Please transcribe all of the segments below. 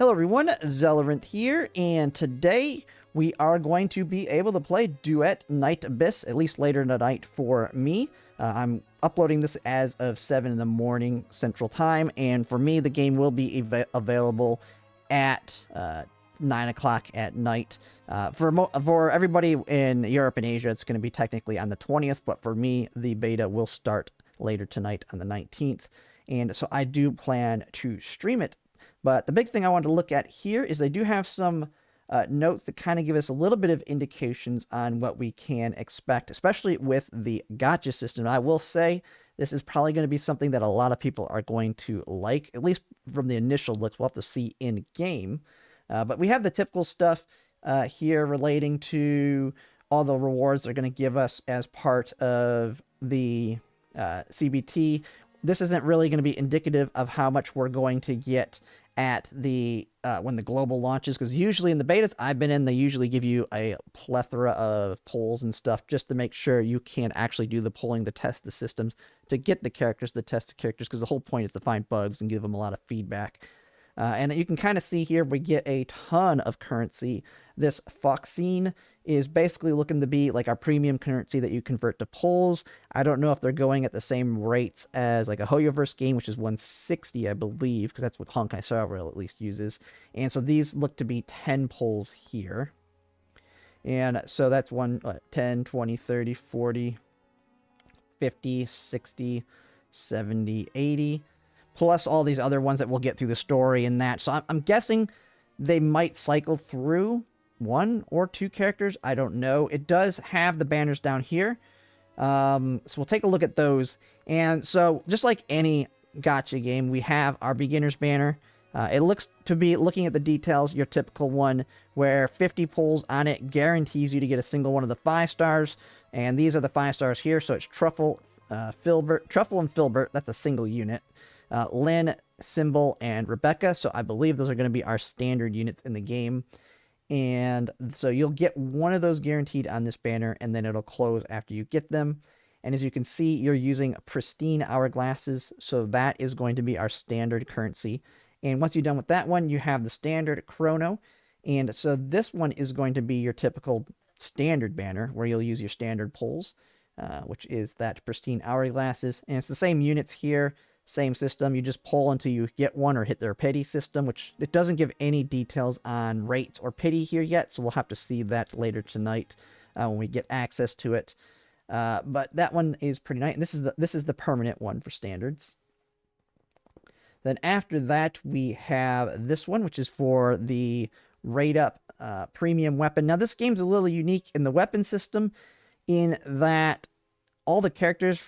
Hello everyone, Zelleranth here, and today we are going to be able to play Duet Night Abyss, at least later tonight for me. I'm uploading this as of 7 in the morning Central Time, and for me the game will be available at 9 o'clock at night. For everybody in Europe and Asia, it's going to be technically on the 20th, but for me, the beta will start later tonight on the 19th, and so I do plan to stream it. But the big thing I wanted to look at here is they do have some notes that kind of give us a little bit of indications on what we can expect, especially with the Gacha system. I will say this is probably going to be something that a lot of people are going to like, at least from the initial looks. We'll have to see in game. But we have the typical stuff here relating to all the rewards they're going to give us as part of the CBT. This isn't really going to be indicative of how much we're going to get at the when the global launches, because usually in the betas I've been in, they usually give you a plethora of polls and stuff just to make sure you can actually do the polling, to test the systems, to get the characters, to test the characters, because the whole point is to find bugs and give them a lot of feedback. And you can kind of see here we get a ton of currency. This Foxine is basically looking to be like our premium currency that you convert to polls. I don't know if they're going at the same rates as like a Hoyoverse game, which is 160, I believe, because that's what Honkai Star Rail at least uses. And so these look to be 10 polls here. And so that's 10, 20, 30, 40, 50, 60, 70, 80. Plus all these other ones that we'll get through the story and that. So I'm guessing they might cycle through 1 or 2 characters. I don't know. It does have the banners down here. So we'll take a look at those. And so just like any gacha game, we have our beginner's banner. It looks to be, looking at the details, your typical one where 50 pulls on it guarantees you to get a single one of the 5 stars. And these are the 5 stars here. So it's Truffle, Truffle and Filbert. That's a single unit. Lynn, Symbol, and Rebecca. So I believe those are going to be our standard units in the game. And so you'll get one of those guaranteed on this banner, and then it'll close after you get them. And as you can see, you're using pristine hourglasses, so that is going to be our standard currency. And once you're done with that one, you have the standard chrono. And so this one is going to be your typical standard banner, where you'll use your standard pulls, which is that pristine hourglasses. And it's the same units here. Same system, you just pull until you get one or hit their pity system, which it doesn't give any details on rates or pity here yet, so we'll have to see that later tonight when we get access to it. But that one is pretty nice, and this is the permanent one for standards. Then after that, we have this one, which is for the rate up premium weapon. Now this game's a little unique in the weapon system in that all the characters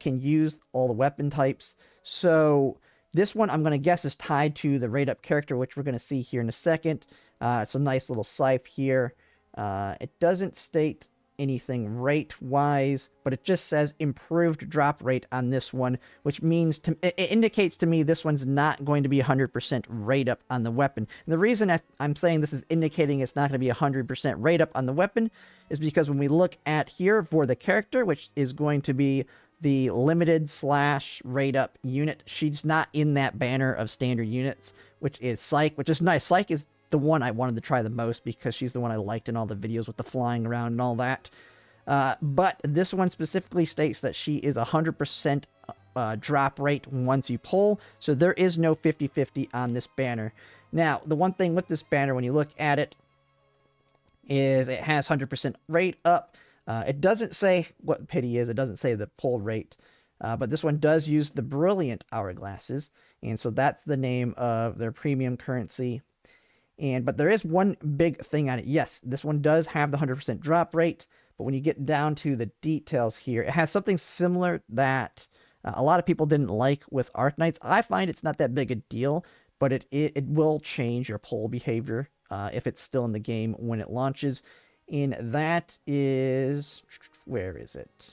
can use all the weapon types. So this one, I'm going to guess, is tied to the rate up character, which we're going to see here in a second. It's a nice little scythe here. It doesn't state anything rate-wise, but it just says improved drop rate on this one, which means it indicates to me this one's not going to be 100% rate up on the weapon. And the reason I'm saying this is indicating it's not going to be 100% rate up on the weapon is because when we look at here for the character, which is going to be the limited / rate up unit, she's not in that banner of standard units, which is Psyche, which is nice. Psyche is the one I wanted to try the most because she's the one I liked in all the videos with the flying around and all that. But this one specifically states that she is 100% drop rate once you pull, so there is no 50-50 on this banner. Now, the one thing with this banner, when you look at it, is it has 100% rate up. It doesn't say what pity is. It doesn't say the pull rate. But this one does use the brilliant hourglasses. And so that's the name of their premium currency. But there is one big thing on it. Yes, this one does have the 100% drop rate. But when you get down to the details here, it has something similar that a lot of people didn't like with Arknights. I find it's not that big a deal, but it will change your pull behavior if it's still in the game when it launches. And that is, where is it?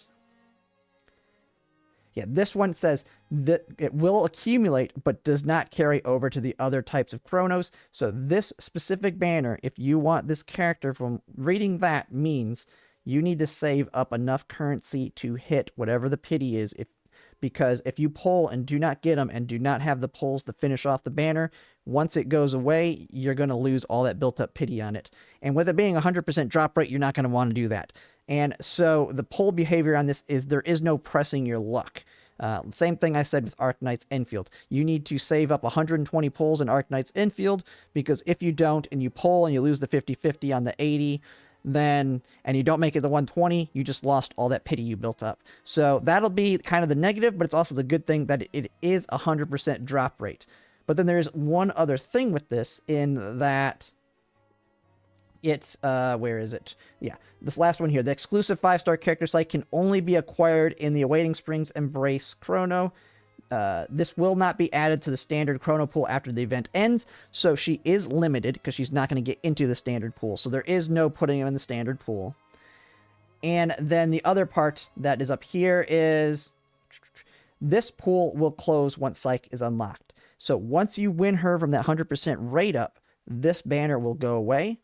Yeah, this one says that it will accumulate, but does not carry over to the other types of chronos. So this specific banner, if you want this character, from reading that, means you need to save up enough currency to hit whatever the pity is. Because if you pull and do not get them and do not have the pulls to finish off the banner, Once it goes away, you're going to lose all that built up pity on it. And with it being 100% drop rate, you're not going to want to do that. And so the pull behavior on this is there is no pressing your luck. Same thing I said with Arknight's Infield. You need to save up 120 pulls in Arknight's Infield, because if you don't and you pull and you lose the 50-50 on the 80, then, and you don't make it to 120, you just lost all that pity you built up. So that'll be kind of the negative, but it's also the good thing that it is 100% drop rate. But then there's one other thing with this, in that it's, where is it? Yeah, this last one here. The exclusive 5-star character site can only be acquired in the Awaiting Springs Embrace Chrono. This will not be added to the standard chrono pool after the event ends, so she is limited because she's not going to get into the standard pool. So there is no putting him in the standard pool. And then the other part that is up here is this pool will close once Psych is unlocked. So once you win her from that 100% rate up, this banner will go away.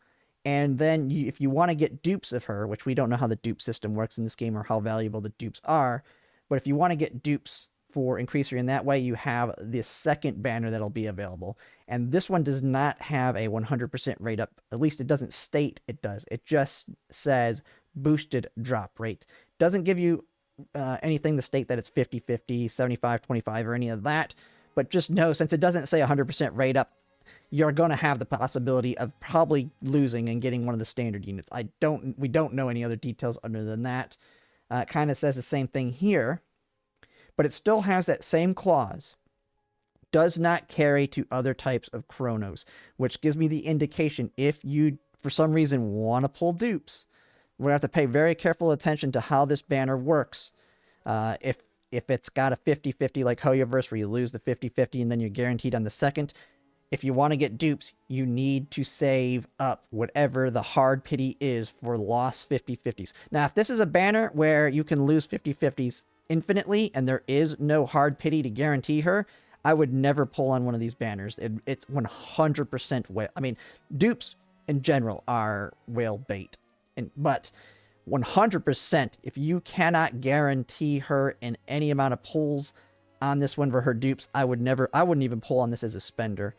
And then if you want to get dupes of her, which we don't know how the dupe system works in this game or how valuable the dupes are, but if you want to get dupes for Increaser in that way, you have the second banner that'll be available. And this one does not have a 100% rate up. At least it doesn't state it does. It just says boosted drop rate. Doesn't give you anything to state that it's 50-50, 75-25, or any of that. But just know, since it doesn't say 100% rate up, you're going to have the possibility of probably losing and getting one of the standard units. We don't know any other details other than that. It kind of says the same thing here, but it still has that same clause. Does not carry to other types of chronos, which gives me the indication if you, for some reason, want to pull dupes, we're going to have to pay very careful attention to how this banner works. If it's got a 50-50 like Hoyoverse, where you lose the 50-50 and then you're guaranteed on the second, if you want to get dupes, you need to save up whatever the hard pity is for lost 50-50s. Now, if this is a banner where you can lose 50-50s infinitely and there is no hard pity to guarantee her, I would never pull on one of these banners. It's 100% whale. I mean, dupes in general are whale bait. But 100%, if you cannot guarantee her in any amount of pulls on this one for her dupes, I wouldn't even pull on this as a spender.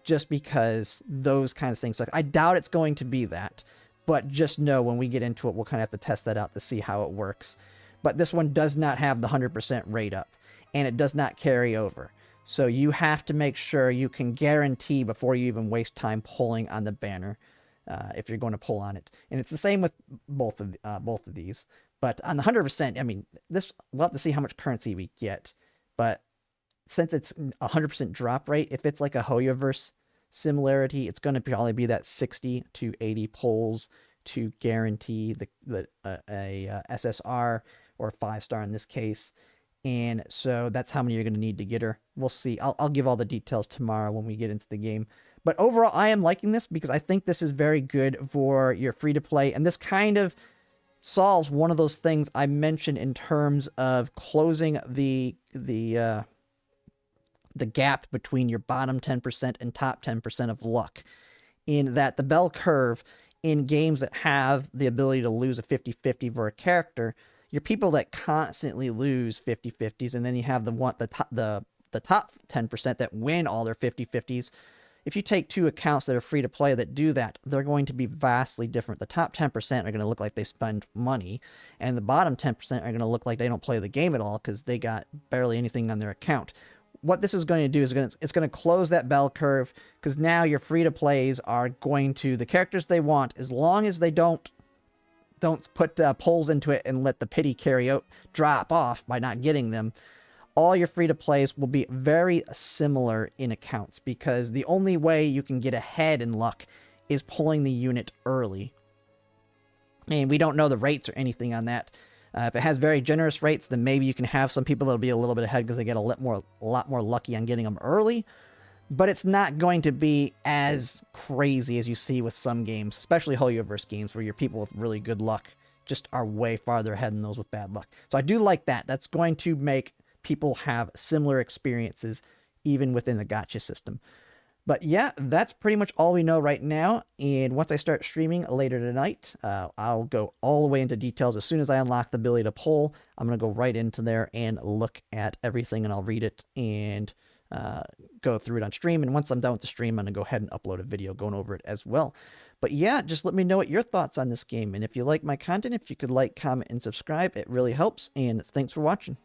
Just because those kind of things, like, I doubt it's going to be that, but just know when we get into it, we'll kind of have to test that out to see how it works. But this one does not have the 100% rate up, and it does not carry over. So you have to make sure you can guarantee before you even waste time pulling on the banner, if you're going to pull on it. And it's the same with both of these. But on the 100%, I mean, we'll have to see how much currency we get. But since it's 100% drop rate, if it's like a Hoyoverse similarity, it's going to probably be that 60 to 80 pulls to guarantee a SSR or 5-star in this case. And so that's how many you're going to need to get her. We'll see. I'll give all the details tomorrow when we get into the game. But overall, I am liking this because I think this is very good for your free-to-play. And this kind of solves one of those things I mentioned in terms of closing the gap between your bottom 10% and top 10% of luck, in that the bell curve in games that have the ability to lose a 50-50 for a character, your people that constantly lose 50-50s, and then you have the top 10% that win all their 50-50s. If you take two accounts that are free to play that do that, they're going to be vastly different. The top 10% are going to look like they spend money, and the bottom 10% are going to look like they don't play the game at all because they got barely anything on their account. What this is going to do is it's going to close that bell curve, because now your free to plays are going to the characters they want, as long as they don't put pulls into it and let the pity drop off by not getting them. All your free to plays will be very similar in accounts, because the only way you can get ahead in luck is pulling the unit early. And we don't know the rates or anything on that. If it has very generous rates, then maybe you can have some people that'll be a little bit ahead because they get a lot more lucky on getting them early. But it's not going to be as crazy as you see with some games, especially Hoyoverse games, where your people with really good luck just are way farther ahead than those with bad luck. So I do like that. That's going to make people have similar experiences even within the gacha system. But yeah, that's pretty much all we know right now. And once I start streaming later tonight, I'll go all the way into details. As soon as I unlock the ability to pull, I'm going to go right into there and look at everything, and I'll read it and go through it on stream. And once I'm done with the stream, I'm going to go ahead and upload a video going over it as well. But yeah, just let me know what your thoughts on this game. And if you like my content, if you could like, comment, and subscribe, it really helps. And thanks for watching.